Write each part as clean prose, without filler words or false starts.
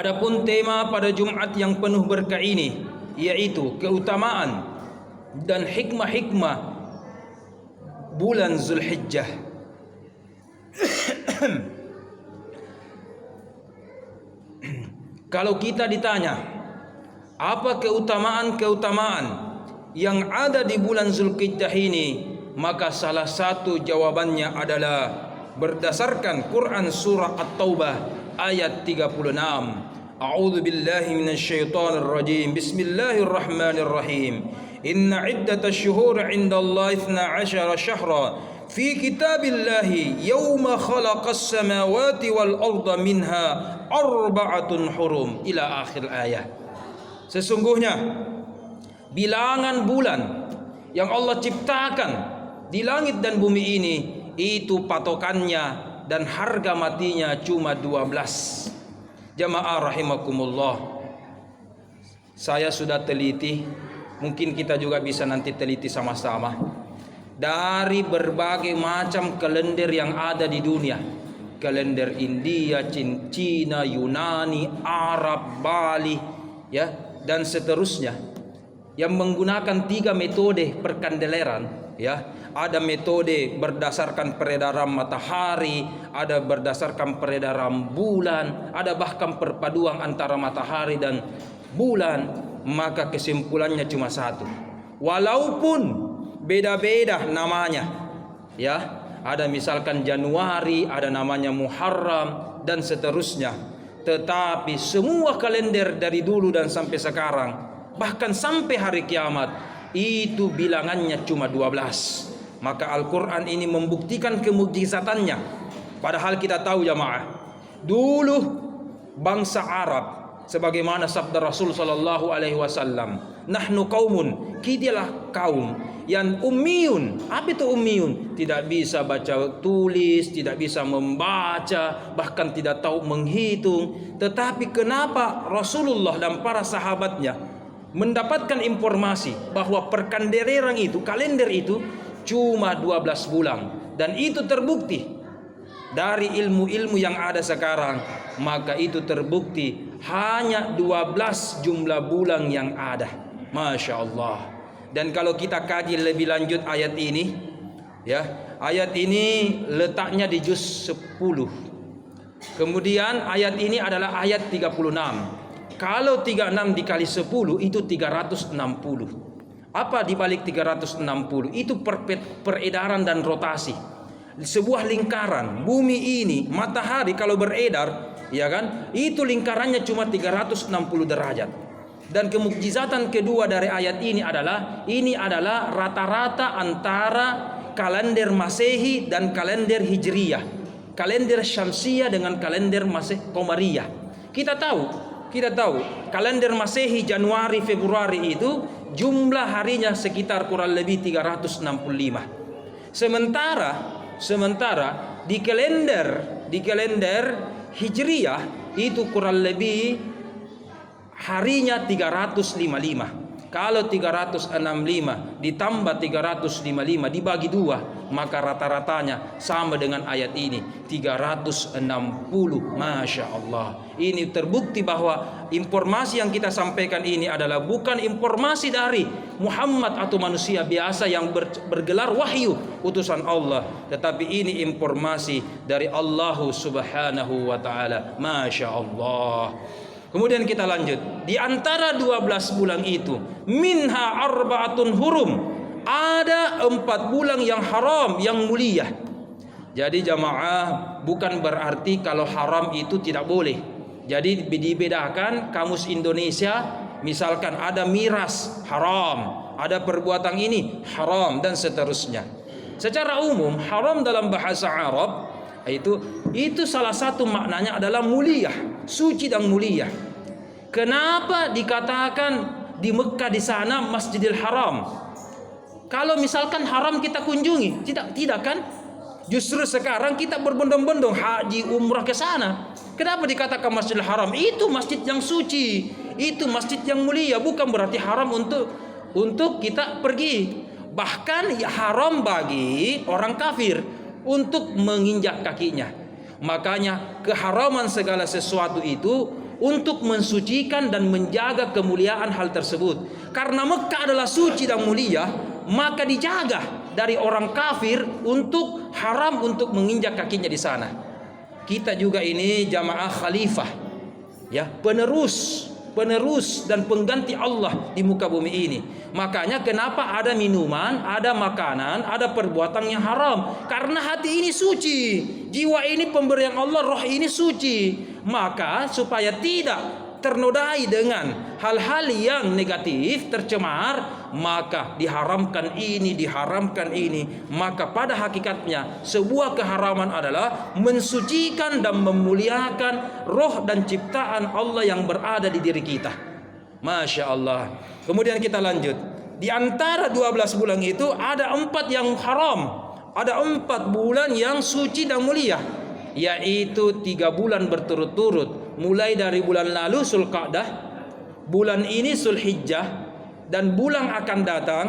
Adapun tema pada Jumat yang penuh berkah ini yaitu keutamaan dan hikmah-hikmah bulan Zulhijjah. Kalau kita ditanya apa keutamaan-keutamaan yang ada di bulan Zulhijjah ini, maka salah satu jawabannya adalah berdasarkan Quran surah At-Taubah ayat 36. A'udzu billahi minasyaitonir rajim. Bismillahirrahmanirrahim. Inna iddatasy syuhuri 'indallahi 12 syahra fi kitabillahi yauma khalaqas samawati wal arda minha arba'atun hurum ila akhir ayat. Sesungguhnya bilangan bulan yang Allah ciptakan di langit dan bumi ini itu patokannya dan harga matinya cuma 12. Jamaah rahimakumullah, saya sudah teliti, mungkin kita juga bisa nanti teliti sama-sama, dari berbagai macam kalender yang ada di dunia. Kalender India, Cina, Yunani, Arab, Bali, ya, dan seterusnya, yang menggunakan 3 metode perkandeleran, ya. Ada metode berdasarkan peredaran matahari, ada berdasarkan peredaran bulan, ada bahkan perpaduan antara matahari dan bulan. Maka kesimpulannya cuma satu, walaupun beda-beda namanya, ya, ada misalkan Januari, ada namanya Muharram dan seterusnya, tetapi semua kalender dari dulu dan sampai sekarang, bahkan sampai hari kiamat, itu bilangannya cuma 12. Maka Al-Quran ini membuktikan kemukjizatannya. Padahal kita tahu jamaah, dulu bangsa Arab, sebagaimana sabda Rasul sallallahu alaihi wasallam, nahnu qaumun, kitalah kaum yang ummiyun. Apa itu ummiyun? Tidak bisa baca tulis, tidak bisa membaca, bahkan tidak tahu menghitung. Tetapi kenapa Rasulullah dan para sahabatnya mendapatkan informasi bahwa perkandeleran itu, kalender itu cuma 12 bulan, dan itu terbukti dari ilmu-ilmu yang ada sekarang. Maka itu terbukti hanya 12 jumlah bulan yang ada. Masya Allah. Dan kalau kita kaji lebih lanjut ayat ini, ya, ayat ini letaknya di juz 10. Kemudian ayat ini adalah ayat 36. Kalau 36 dikali 10 itu 360. Apa dibalik 360? Itu peredaran dan rotasi. Sebuah lingkaran bumi ini, matahari kalau beredar, ya kan, itu lingkarannya cuma 360 derajat. Dan kemukjizatan kedua dari ayat ini adalah rata-rata antara kalender Masehi dan kalender Hijriyah, kalender Syamsiyah dengan kalender Qamariyah. Kita tahu kalender Masehi Januari Februari itu jumlah harinya sekitar kurang lebih 365. Sementara di kalender Hijriyah itu kurang lebih harinya 355. Kalau 365 ditambah 355 dibagi 2, maka rata-ratanya sama dengan ayat ini, 360. Masya Allah. Ini terbukti bahwa informasi yang kita sampaikan ini adalah bukan informasi dari Muhammad atau manusia biasa yang bergelar wahyu utusan Allah, tetapi ini informasi dari Allah Subhanahu wa ta'ala. Masya Allah. Kemudian kita lanjut. Di antara 12 bulan itu, minha arba'atun hurum, ada 4 bulan yang haram, yang mulia. Jadi jamaah, bukan berarti kalau haram itu tidak boleh. Jadi dibedakan kamus Indonesia, misalkan ada miras haram, ada perbuatan ini haram, dan seterusnya. Secara umum haram dalam bahasa Arab itu salah satu maknanya adalah mulia, suci dan mulia. Kenapa dikatakan di Mekah di sana Masjidil Haram? Kalau misalkan haram kita kunjungi, tidak kan? Justru sekarang kita berbondong-bondong haji umrah ke sana. Kenapa dikatakan Masjidil Haram? Itu masjid yang suci, itu masjid yang mulia, bukan berarti haram untuk kita pergi. Bahkan ya haram bagi orang kafir untuk menginjak kakinya. Makanya keharaman segala sesuatu itu untuk mensucikan dan menjaga kemuliaan hal tersebut. Karena Mekah adalah suci dan mulia, maka dijaga dari orang kafir untuk haram untuk menginjak kakinya di sana. Kita juga ini jamaah khalifah, ya, penerus dan pengganti Allah di muka bumi ini. Makanya kenapa ada minuman, ada makanan, ada perbuatan yang haram? Karena hati ini suci, jiwa ini pemberian Allah, roh ini suci. Maka supaya tidak ternodai dengan hal-hal yang negatif, tercemar, maka diharamkan ini. Maka pada hakikatnya sebuah keharaman adalah mensucikan dan memuliakan roh dan ciptaan Allah yang berada di diri kita. Masya Allah. Kemudian kita lanjut. Di antara 12 bulan itu ada 4 yang haram, ada 4 bulan yang suci dan mulia, yaitu 3 bulan berturut-turut, mulai dari bulan lalu Zulqa'dah, bulan ini Zulhijjah, dan bulan akan datang,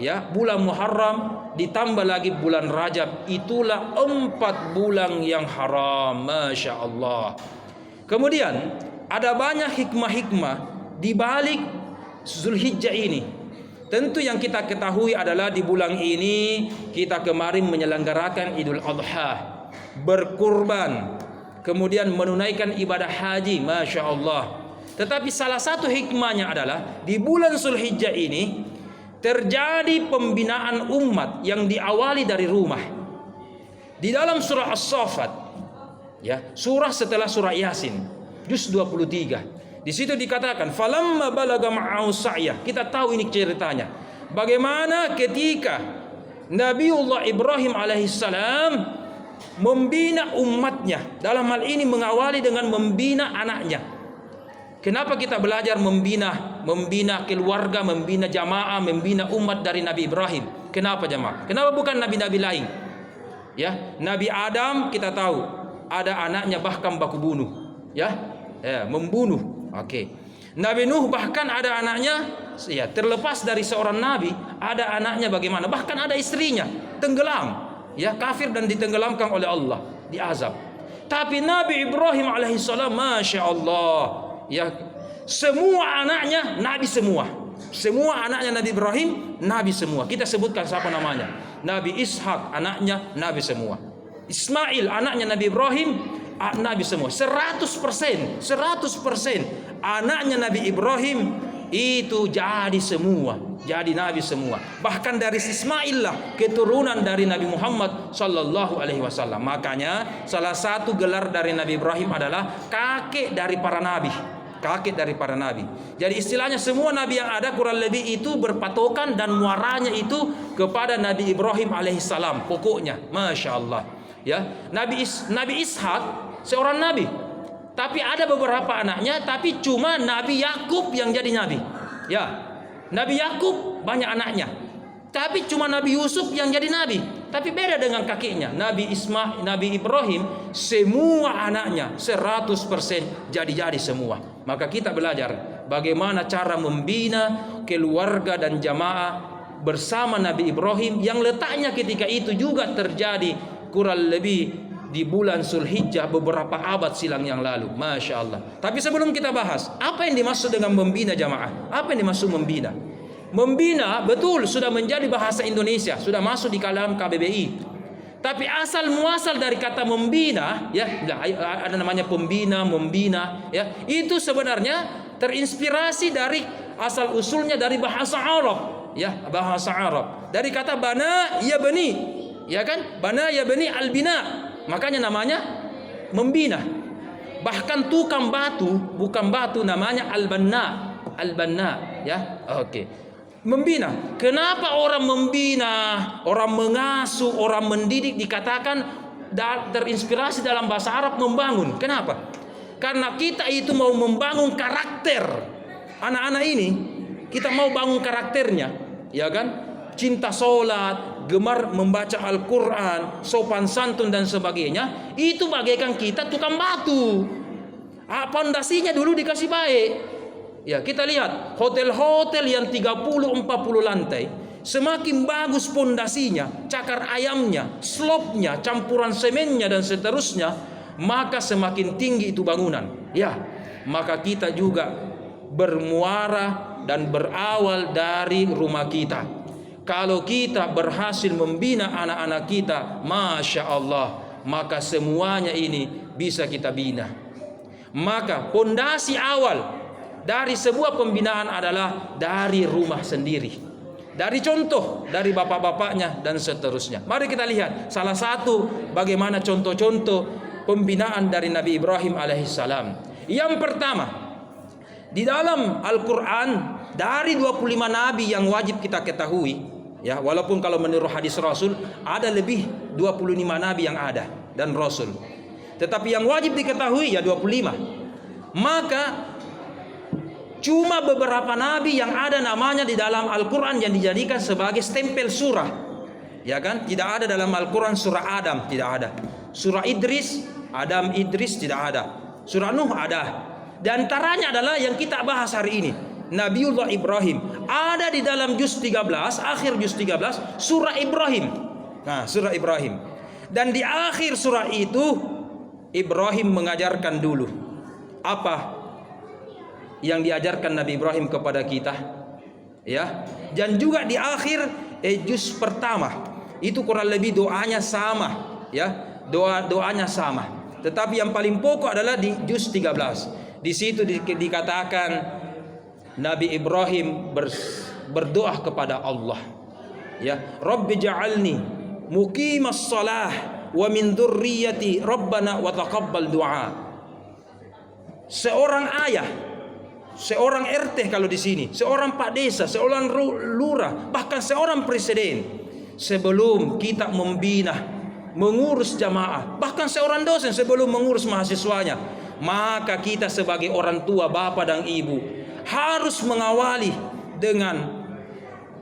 ya, bulan Muharram, ditambah lagi bulan Rajab. Itulah 4 bulan yang haram. Masya Allah. Kemudian ada banyak hikmah-hikmah di balik Zulhijjah ini. Tentu yang kita ketahui adalah di bulan ini kita kemarin menyelenggarakan Idul Adha, berkurban, kemudian menunaikan ibadah haji. Masya Allah. Tetapi salah satu hikmahnya adalah di bulan Zulhijjah ini terjadi pembinaan umat yang diawali dari rumah. Di dalam surah As-Saffat, ya, surah setelah surah Yasin, juz 23, di situ dikatakan falamma balaga ma'au sa'yah. Kita tahu ini ceritanya, bagaimana ketika Nabiullah Ibrahim alaihissalam membina umatnya, dalam hal ini mengawali dengan membina anaknya. Kenapa kita belajar membina keluarga, membina jamaah, membina umat dari Nabi Ibrahim? Kenapa jamaah? Kenapa bukan nabi-nabi lain? Ya, Nabi Adam kita tahu ada anaknya bahkan baku bunuh, ya, membunuh. Oke. Nabi Nuh bahkan ada anaknya, ya, terlepas dari seorang nabi, ada anaknya bagaimana? Bahkan ada istrinya tenggelam, ya, kafir dan ditenggelamkan oleh Allah, diazab. Tapi Nabi Ibrahim alaihissalam, masya Allah, ya, semua anaknya nabi semua. Semua anaknya Nabi Ibrahim nabi semua. Kita sebutkan siapa namanya? Nabi Ishak anaknya nabi semua. Ismail anaknya Nabi Ibrahim nabi semua. 100% anaknya Nabi Ibrahim itu jadi semua, jadi nabi semua. Bahkan dari Ismail lah keturunan dari Nabi Muhammad sallallahu alaihi wasallam. Makanya salah satu gelar dari Nabi Ibrahim adalah kakek dari para nabi. Kakek dari para nabi. Jadi istilahnya semua nabi yang ada kurang lebih itu berpatokan dan muaranya itu kepada Nabi Ibrahim alaihissalam. Pokoknya, masya Allah. Ya, Nabi Ishak seorang nabi. Tapi ada beberapa anaknya, tapi cuma Nabi Yakub yang jadi nabi. Ya, Nabi Yakub banyak anaknya, tapi cuma Nabi Yusuf yang jadi nabi. Tapi beda dengan kakeknya, Nabi Ibrahim, semua anaknya 100% jadi semua. Maka kita belajar bagaimana cara membina keluarga dan jamaah bersama Nabi Ibrahim, yang letaknya ketika itu juga terjadi kurang lebih di bulan Zulhijjah beberapa abad silam yang lalu. Masya Allah. Tapi sebelum kita bahas apa yang dimaksud dengan membina jamaah, apa yang dimaksud membina? Membina betul sudah menjadi bahasa Indonesia, sudah masuk di dalam KBBI. Tapi asal muasal dari kata membina, ya, ada namanya membina, ya, itu sebenarnya terinspirasi dari asal usulnya dari bahasa Arab, ya, bahasa Arab. Dari kata bana ya bani, ya kan? Bana ya bani albina. Makanya namanya membina. Bahkan tukang batu, bukan batu, namanya al-banna, ya. Oke. Membina. Kenapa orang membina, orang mengasuh, orang mendidik dikatakan terinspirasi dalam bahasa Arab membangun? Kenapa? Karena kita itu mau membangun karakter anak-anak ini. Kita mau bangun karakternya, ya kan? Cinta sholat, gemar membaca Al-Quran, sopan santun dan sebagainya. Itu bagaikan kita tukang batu. Pondasinya dulu dikasih baik. Ya, kita lihat hotel-hotel yang 30-40 lantai, semakin bagus pondasinya, cakar ayamnya, slopnya, campuran semennya dan seterusnya, maka semakin tinggi itu bangunan. Ya, maka kita juga bermuara dan berawal dari rumah kita. Kalau kita berhasil membina anak-anak kita, Masya Allah, maka semuanya ini bisa kita bina. Maka pondasi awal dari sebuah pembinaan adalah dari rumah sendiri, dari contoh dari bapak-bapaknya dan seterusnya. Mari kita lihat salah satu bagaimana contoh-contoh pembinaan dari Nabi Ibrahim alaihissalam. Yang pertama, di dalam Al-Quran dari 25 nabi yang wajib kita ketahui, ya, walaupun kalau menurut hadis Rasul ada lebih 25 nabi yang ada dan Rasul, tetapi yang wajib diketahui ya 25. Maka cuma beberapa nabi yang ada namanya di dalam Al-Quran yang dijadikan sebagai stempel surah, ya kan? Tidak ada dalam Al-Quran surah Adam, tidak ada. Surah Idris, Adam Idris tidak ada. Surah Nuh ada. Di antaranya adalah yang kita bahas hari ini, Nabiullah Ibrahim. Ada di dalam juz 13, akhir juz 13, surah Ibrahim. Nah, surah Ibrahim. Dan di akhir surah itu Ibrahim mengajarkan dulu apa yang diajarkan Nabi Ibrahim kepada kita, ya. Dan juga di akhir juz pertama itu kurang lebih doanya sama, ya, doanya sama. Tetapi yang paling pokok adalah di juz 13. Di situ dikatakan Nabi Ibrahim berdoa kepada Allah, ya, Rabbi ja'alni muqimas shalah wa min dzurriyyati rabbana wa taqabbal du'a. Seorang ayah, seorang RT kalau di sini, seorang pak desa, seorang lurah, bahkan seorang presiden, sebelum kita membina, mengurus jamaah, bahkan seorang dosen sebelum mengurus mahasiswanya, maka kita sebagai orang tua, bapak dan ibu harus mengawali dengan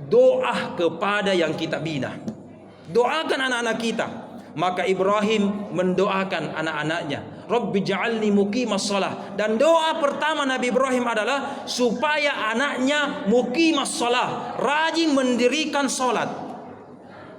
doa kepada yang kita bina. Doakan anak-anak kita. Maka Ibrahim mendoakan anak-anaknya, Rabbi ja'alni muqimas shalah. Dan doa pertama Nabi Ibrahim adalah supaya anaknya muqimas shalah, rajin mendirikan salat.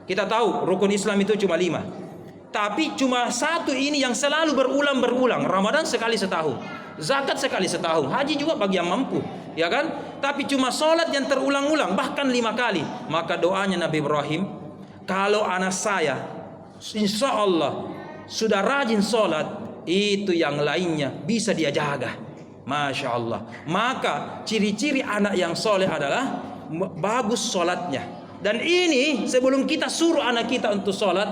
Kita tahu rukun Islam itu cuma 5, tapi cuma satu ini yang selalu berulang. Ramadan sekali setahun, zakat sekali setahun, haji juga bagi yang mampu, ya kan? Tapi cuma salat yang terulang-ulang, bahkan 5 kali. Maka doanya Nabi Ibrahim, kalau anak saya insya Allah sudah rajin sholat, itu yang lainnya bisa dia jaga. Masya Allah. Maka ciri-ciri anak yang soleh adalah bagus sholatnya. Dan ini sebelum kita suruh anak kita untuk sholat,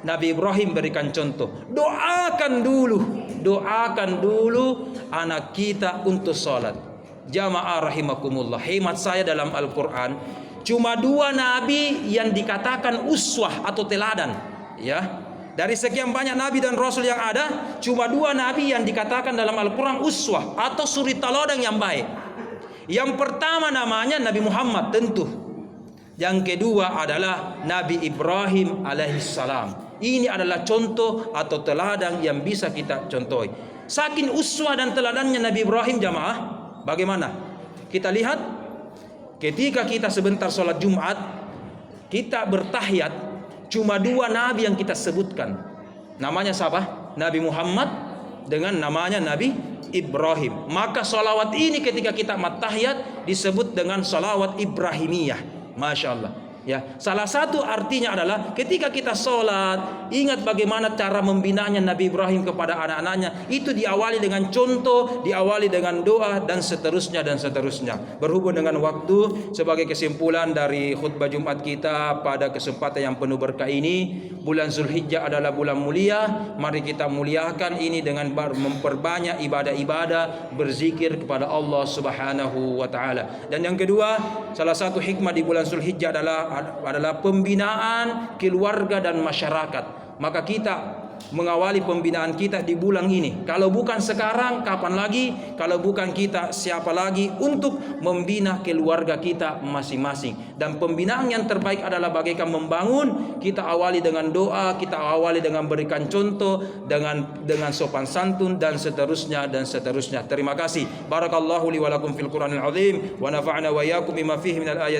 Nabi Ibrahim berikan contoh. Doakan dulu anak kita untuk sholat. Jamaah rahimakumullah. Hemat saya dalam Al-Quran, cuma 2 nabi yang dikatakan uswah atau teladan. Ya, dari sekian banyak nabi dan rasul yang ada, cuma 2 nabi yang dikatakan dalam Al-Quran uswah atau suri teladan yang baik. Yang pertama namanya Nabi Muhammad tentu. Yang kedua adalah Nabi Ibrahim alaihissalam. Ini adalah contoh atau teladan yang bisa kita contohi. Saking uswah dan teladannya Nabi Ibrahim, jamaah, bagaimana? Kita lihat ketika kita sebentar sholat Jumat, kita bertahiyat, cuma 2 nabi yang kita sebutkan. Namanya siapa? Nabi Muhammad dengan namanya Nabi Ibrahim. Maka salawat ini ketika kita matahiyat disebut dengan salawat Ibrahimiyah. Masya Allah. Ya, salah satu artinya adalah ketika kita sholat, ingat bagaimana cara membinanya Nabi Ibrahim kepada anak-anaknya. Itu diawali dengan contoh, diawali dengan doa, dan seterusnya dan seterusnya. Berhubung dengan waktu, sebagai kesimpulan dari khutbah Jumat kita pada kesempatan yang penuh berkah ini, bulan Zulhijjah adalah bulan mulia. Mari kita muliakan ini dengan memperbanyak ibadah-ibadah, berzikir kepada Allah Subhanahu wa taala. Dan yang kedua, salah satu hikmah di bulan Zulhijjah adalah pembinaan keluarga dan masyarakat. Maka kita mengawali pembinaan kita di bulan ini. Kalau bukan sekarang, kapan lagi? Kalau bukan kita, siapa lagi untuk membina keluarga kita masing-masing? Dan pembinaan yang terbaik adalah bagaikan membangun. Kita awali dengan doa, kita awali dengan berikan contoh, dengan sopan santun, dan seterusnya dan seterusnya. Terima kasih. Barakallahu li wa lakum fil Qur'anil azim wa nafa'na wa iyyakum bima fihi minal ayat